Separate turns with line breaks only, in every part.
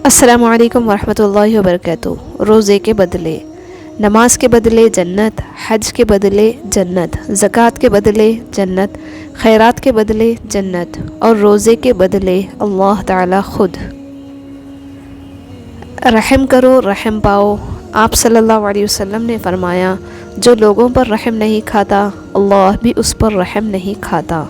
السلام علیکم ورحمۃ اللہ وبرکاتہ۔ روزے کے بدلے، نماز کے بدلے جنت، حج کے بدلے جنت، زکوٰۃ کے بدلے جنت، خیرات کے بدلے جنت، اور روزے کے بدلے اللہ تعالی خود۔ رحم کرو رحم پاؤ۔ آپ صلی اللہ علیہ وسلم نے فرمایا، جو لوگوں پر رحم نہیں کھاتا اللہ بھی اس پر رحم نہیں کھاتا۔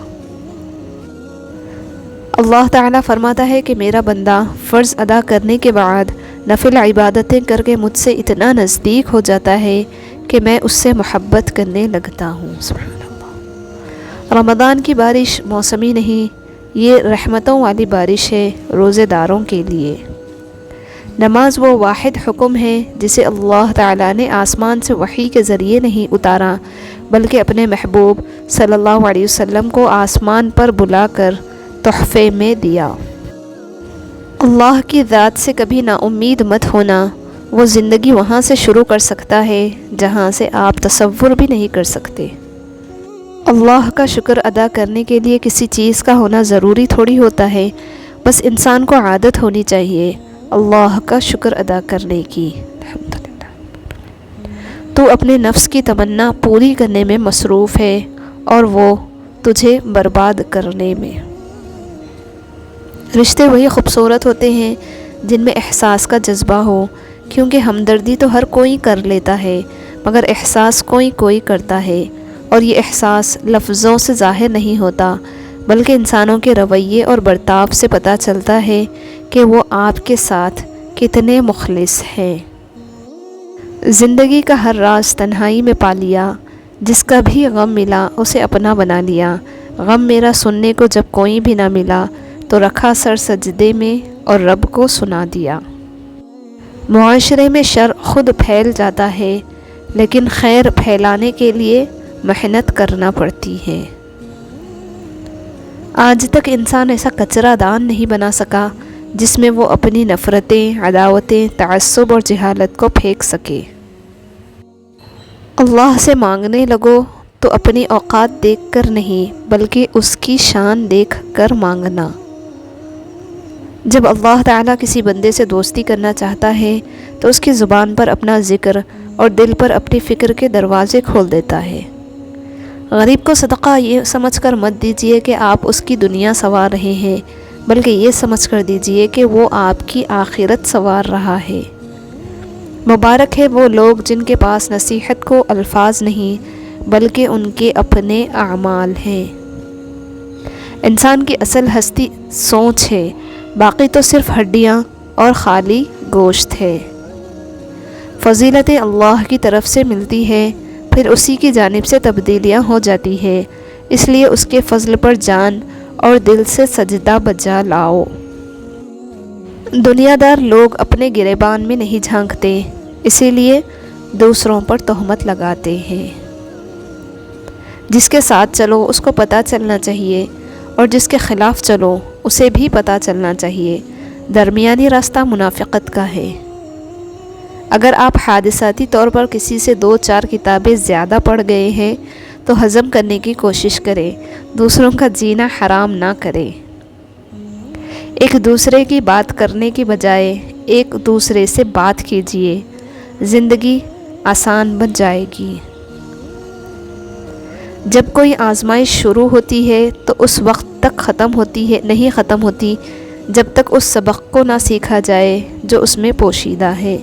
اللہ تعالیٰ فرماتا ہے کہ میرا بندہ فرض ادا کرنے کے بعد نفل عبادتیں کر کے مجھ سے اتنا نزدیک ہو جاتا ہے کہ میں اس سے محبت کرنے لگتا ہوں۔ سبحان اللہ۔ رمضان کی بارش موسمی نہیں، یہ رحمتوں والی بارش ہے روزے داروں کے لیے۔ نماز وہ واحد حکم ہے جسے اللہ تعالیٰ نے آسمان سے وحی کے ذریعے نہیں اتارا، بلکہ اپنے محبوب صلی اللہ علیہ وسلم کو آسمان پر بلا کر تحفے میں دیا۔ اللہ کی ذات سے کبھی نا امید مت ہونا، وہ زندگی وہاں سے شروع کر سکتا ہے جہاں سے آپ تصور بھی نہیں کر سکتے۔ اللہ کا شکر ادا کرنے کے لیے کسی چیز کا ہونا ضروری تھوڑی ہوتا ہے، بس انسان کو عادت ہونی چاہیے اللہ کا شکر ادا کرنے کی۔ الحمدللہ۔ تو اپنے نفس کی تمنا پوری کرنے میں مصروف ہے اور وہ تجھے برباد کرنے میں۔ رشتے وہی خوبصورت ہوتے ہیں جن میں احساس کا جذبہ ہو، کیونکہ ہمدردی تو ہر کوئی کر لیتا ہے مگر احساس کوئی کوئی کرتا ہے، اور یہ احساس لفظوں سے ظاہر نہیں ہوتا بلکہ انسانوں کے رویے اور برتاؤ سے پتہ چلتا ہے کہ وہ آپ کے ساتھ کتنے مخلص ہیں۔ زندگی کا ہر راز تنہائی میں پا لیا، جس کا بھی غم ملا اسے اپنا بنا لیا۔ غم میرا سننے کو جب کوئی بھی نہ ملا تو رکھا سر سجدے میں اور رب کو سنا دیا۔ معاشرے میں شر خود پھیل جاتا ہے، لیکن خیر پھیلانے کے لیے محنت کرنا پڑتی ہے۔ آج تک انسان ایسا کچرا دان نہیں بنا سکا جس میں وہ اپنی نفرتیں، عداوتیں، تعصب اور جہالت کو پھینک سکے۔ اللہ سے مانگنے لگو تو اپنی اوقات دیکھ کر نہیں بلکہ اس کی شان دیکھ کر مانگنا۔ جب اللہ تعالیٰ کسی بندے سے دوستی کرنا چاہتا ہے تو اس کی زبان پر اپنا ذکر اور دل پر اپنی فکر کے دروازے کھول دیتا ہے۔ غریب کو صدقہ یہ سمجھ کر مت دیجیے کہ آپ اس کی دنیا سنوار رہے ہیں، بلکہ یہ سمجھ کر دیجیے کہ وہ آپ کی آخرت سنوار رہا ہے۔ مبارک ہے وہ لوگ جن کے پاس نصیحت کو الفاظ نہیں بلکہ ان کے اپنے اعمال ہیں۔ انسان کی اصل ہستی سوچ ہے، باقی تو صرف ہڈیاں اور خالی گوشت ہے۔ فضیلتیں اللہ کی طرف سے ملتی ہے، پھر اسی کی جانب سے تبدیلیاں ہو جاتی ہے، اس لیے اس کے فضل پر جان اور دل سے سجدہ بجا لاؤ۔ دنیا دار لوگ اپنے گریبان میں نہیں جھانکتے، اسی لیے دوسروں پر تہمت لگاتے ہیں۔ جس کے ساتھ چلو اس کو پتہ چلنا چاہیے، اور جس کے خلاف چلو اسے بھی پتہ چلنا چاہیے۔ درمیانی راستہ منافقت کا ہے۔ اگر آپ حادثاتی طور پر کسی سے 2-4 کتابیں زیادہ پڑھ گئے ہیں تو ہضم کرنے کی کوشش کریں، دوسروں کا جینا حرام نہ کریں۔ ایک دوسرے کی بات کرنے کی بجائے ایک دوسرے سے بات کیجیے، زندگی آسان بن جائے گی۔ جب کوئی آزمائش شروع ہوتی ہے تو اس وقت تک نہیں ختم ہوتی جب تک اس سبق کو نہ سیکھا جائے جو اس میں پوشیدہ ہے۔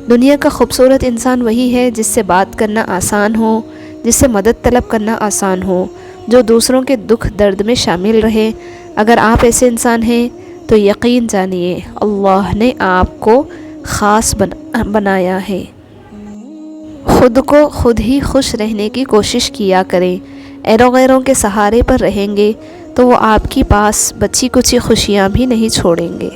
دنیا کا خوبصورت انسان وہی ہے جس سے بات کرنا آسان ہو، جس سے مدد طلب کرنا آسان ہو، جو دوسروں کے دکھ درد میں شامل رہے۔ اگر آپ ایسے انسان ہیں تو یقین جانیے اللہ نے آپ کو خاص بنایا ہے۔ خود کو خود ہی خوش رہنے کی کوشش کیا کریں۔ ایرو غیروں کے سہارے پر رہیں گے تو وہ آپ کی پاس بچی کچی خوشیاں بھی نہیں چھوڑیں گے۔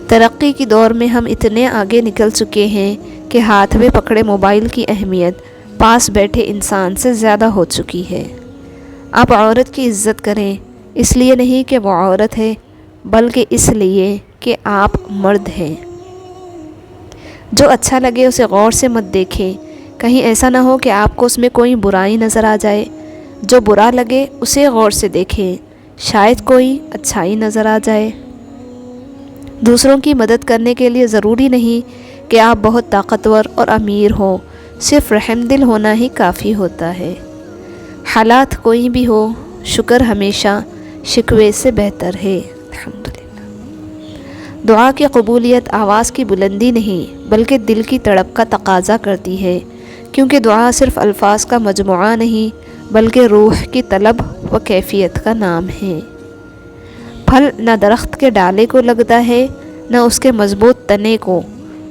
ترقی کی دور میں ہم اتنے آگے نکل چکے ہیں کہ ہاتھ میں پکڑے موبائل کی اہمیت پاس بیٹھے انسان سے زیادہ ہو چکی ہے۔ آپ عورت کی عزت کریں، اس لیے نہیں کہ وہ عورت ہے بلکہ اس لیے کہ آپ مرد ہیں۔ جو اچھا لگے اسے غور سے مت دیکھیں، کہیں ایسا نہ ہو کہ آپ کو اس میں کوئی برائی نظر آ جائے۔ جو برا لگے اسے غور سے دیکھیں، شاید کوئی اچھائی نظر آ جائے۔ دوسروں کی مدد کرنے کے لیے ضروری نہیں کہ آپ بہت طاقتور اور امیر ہوں، صرف رحم دل ہونا ہی کافی ہوتا ہے۔ حالات کوئی بھی ہو، شکر ہمیشہ شکوے سے بہتر ہے۔ الحمدللہ۔ دعا کی قبولیت آواز کی بلندی نہیں بلکہ دل کی تڑپ کا تقاضا کرتی ہے، کیونکہ دعا صرف الفاظ کا مجموعہ نہیں بلکہ روح کی طلب و کیفیت کا نام ہے۔ پھل نہ درخت کے ڈالے کو لگتا ہے نہ اس کے مضبوط تنے کو،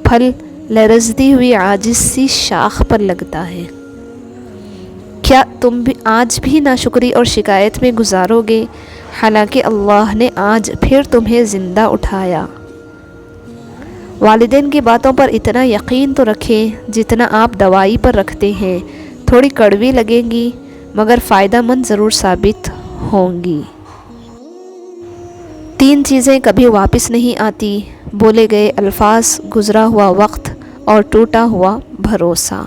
پھل لرزتی ہوئی عاجز سی شاخ پر لگتا ہے۔ کیا تم بھی آج بھی ناشکری اور شکایت میں گزارو گے حالانکہ اللہ نے آج پھر تمہیں زندہ اٹھایا؟ والدین کی باتوں پر اتنا یقین تو رکھیں جتنا آپ دوائی پر رکھتے ہیں، تھوڑی کڑوی لگیں گی مگر فائدہ مند ضرور ثابت ہوں گی۔ 3 چیزیں کبھی واپس نہیں آتی: بولے گئے الفاظ، گزرا ہوا وقت اور ٹوٹا ہوا بھروسہ۔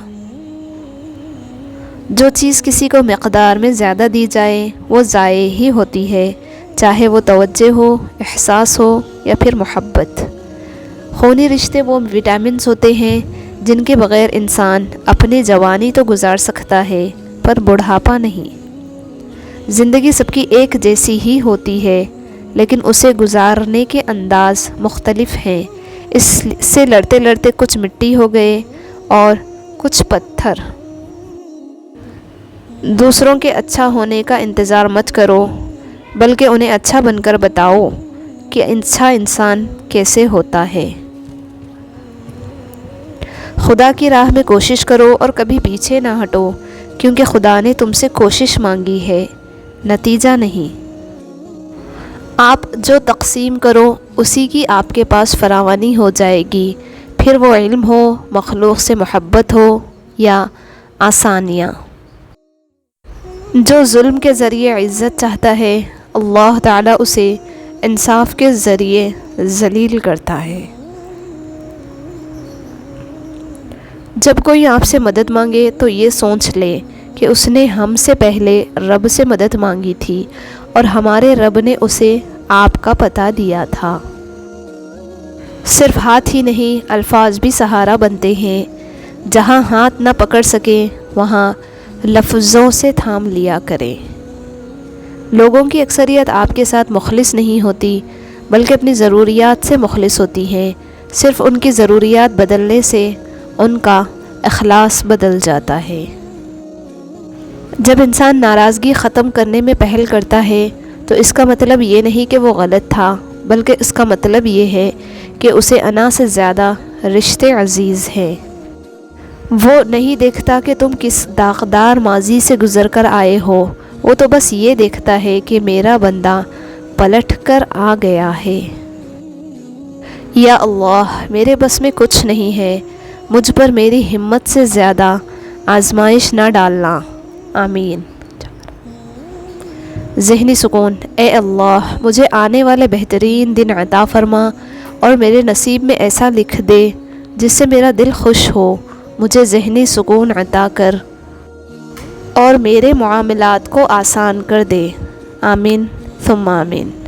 جو چیز کسی کو مقدار میں زیادہ دی جائے وہ ضائع ہی ہوتی ہے، چاہے وہ توجہ ہو، احساس ہو یا پھر محبت۔ خونی رشتے وہ وٹامنز ہوتے ہیں جن کے بغیر انسان اپنی جوانی تو گزار سکتا ہے پر بڑھاپا نہیں۔ زندگی سب کی ایک جیسی ہی ہوتی ہے لیکن اسے گزارنے کے انداز مختلف ہیں، اس سے لڑتے لڑتے کچھ مٹی ہو گئے اور کچھ پتھر۔ دوسروں کے اچھا ہونے کا انتظار مت کرو بلکہ انہیں اچھا بن کر بتاؤ کہ اچھا انسان کیسے ہوتا ہے۔ خدا کی راہ میں کوشش کرو اور کبھی پیچھے نہ ہٹو، کیونکہ خدا نے تم سے کوشش مانگی ہے، نتیجہ نہیں۔ آپ جو تقسیم کرو اسی کی آپ کے پاس فراوانی ہو جائے گی، پھر وہ علم ہو، مخلوق سے محبت ہو یا آسانیاں۔ جو ظلم کے ذریعے عزت چاہتا ہے اللہ تعالیٰ اسے انصاف کے ذریعے ذلیل کرتا ہے۔ جب کوئی آپ سے مدد مانگے تو یہ سوچ لے کہ اس نے ہم سے پہلے رب سے مدد مانگی تھی اور ہمارے رب نے اسے آپ کا پتہ دیا تھا۔ صرف ہاتھ ہی نہیں، الفاظ بھی سہارا بنتے ہیں۔ جہاں ہاتھ نہ پکڑ سکے وہاں لفظوں سے تھام لیا کریں۔ لوگوں کی اکثریت آپ کے ساتھ مخلص نہیں ہوتی بلکہ اپنی ضروریات سے مخلص ہوتی ہیں۔ صرف ان کی ضروریات بدلنے سے ان کا اخلاص بدل جاتا ہے۔ جب انسان ناراضگی ختم کرنے میں پہل کرتا ہے تو اس کا مطلب یہ نہیں کہ وہ غلط تھا بلکہ اس کا مطلب یہ ہے کہ اسے انا سے زیادہ رشتے عزیز ہیں۔ وہ نہیں دیکھتا کہ تم کس داغدار ماضی سے گزر کر آئے ہو، وہ تو بس یہ دیکھتا ہے کہ میرا بندہ پلٹ کر آ گیا ہے۔ یا اللہ، میرے بس میں کچھ نہیں ہے، مجھ پر میری ہمت سے زیادہ آزمائش نہ ڈالنا، آمین۔ ذہنی سکون: اے اللہ، مجھے آنے والے بہترین دن عطا فرما اور میرے نصیب میں ایسا لکھ دے جس سے میرا دل خوش ہو، مجھے ذہنی سکون عطا کر اور میرے معاملات کو آسان کر دے، آمین ثم آمین۔